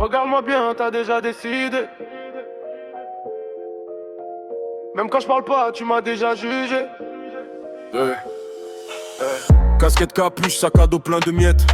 Regarde-moi bien, t'as déjà décidé. Même quand je parle pas, tu m'as déjà jugé. Casquette capuche, sac à dos plein de miettes.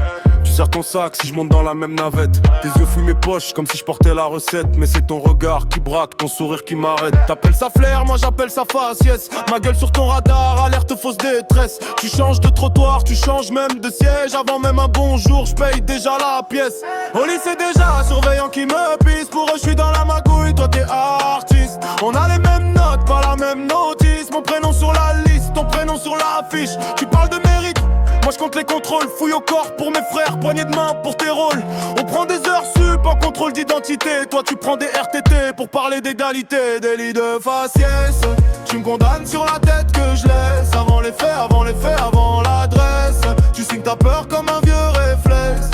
Tu serres ton sac si je monte dans la même navette. Tes yeux fouillent mes poches comme si je portais la recette. Mais c'est ton regard qui braque, ton sourire qui m'arrête. T'appelles ça flair, moi j'appelle ça faciès. Ma gueule sur ton radar, alerte fausse détresse. Tu changes de trottoir, tu changes même de siège. Avant même un bonjour, je paye déjà la pièce. Au lycée déjà, surveillant qui me pisse. Pour eux je suis dans la magouille, toi t'es artiste. On a les mêmes notes, pas la même notice. Mon prénom sur la liste, ton prénom sur l'affiche. Tu parles de mérite, moi je compte les contrôles, fouille au corps pour mes frères, poignée de main pour tes rôles. On prend des heures sup en contrôle d'identité. Toi tu prends des RTT pour parler d'égalité. Délit de faciès, tu me condamnes sur la tête que je laisse. Avant les faits, avant les faits, avant l'adresse. Tu signes ta peur comme un vieux réflexe.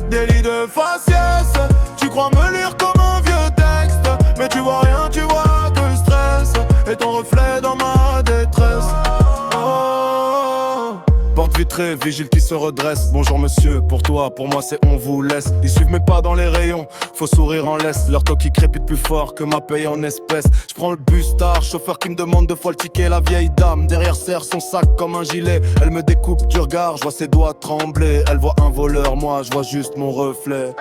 Délit de faciès, tu crois me lire comme un vieux texte. Mais tu vois rien, tu vois que le stress et ton reflet dans ma détresse. Porte vitrée, vigile qui se redresse. Bonjour monsieur, pour toi, pour moi c'est on vous laisse. Ils suivent mes pas dans les rayons, faut sourire en laisse. Leur taux qui crépite plus fort que ma paye en espèces. J'prends le bus tard, chauffeur qui me demande 2 fois le ticket. La vieille dame derrière serre son sac comme un gilet. Elle me découpe du regard, je vois ses doigts trembler. Elle voit un voleur, moi je vois juste mon reflet.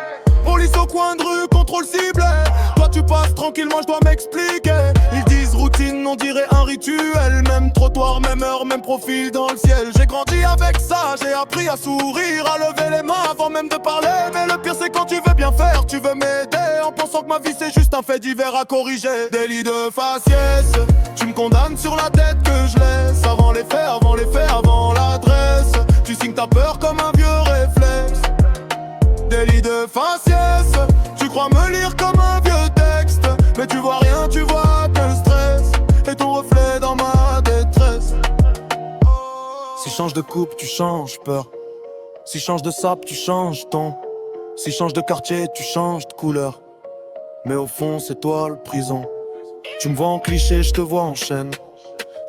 Police au coin de rue, contrôle ciblé. Toi tu passes tranquillement, je dois m'expliquer. Ils disent routine, on dirait un rituel. Même trottoir, même heure, même profil dans le ciel. J'ai grandi avec ça, j'ai appris à sourire, à lever les mains avant même de parler. Mais le pire c'est quand tu veux bien faire, tu veux m'aider en pensant que ma vie c'est juste un fait divers à corriger. Délit de faciès, tu me condamnes sur la tête que je laisse. Avant les faits, avant les faits, avant l'adresse. Tu signes ta peur comme un vieux réflexe. Délit de faciès, tu crois me lire comme un vieux texte. Mais tu vois rien, tu vois que le stress et ton reflet dans ma détresse. Si change de coupe, tu changes peur. Si change de sap, tu changes ton. Si change de quartier, tu changes de couleur. Mais au fond, c'est toi le prison. Tu me vois en cliché, je te vois en chaîne.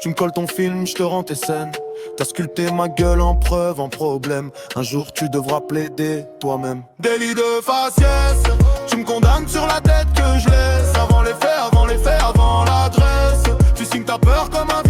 Tu me colles ton film, je te rends tes scènes. T'as sculpté ma gueule en preuve, en problème. Un jour tu devras plaider toi-même. Délit de faciès, tu me condamnes sur la tête que je laisse. Avant les faits, avant les faits, avant l'adresse. Tu signes ta peur comme un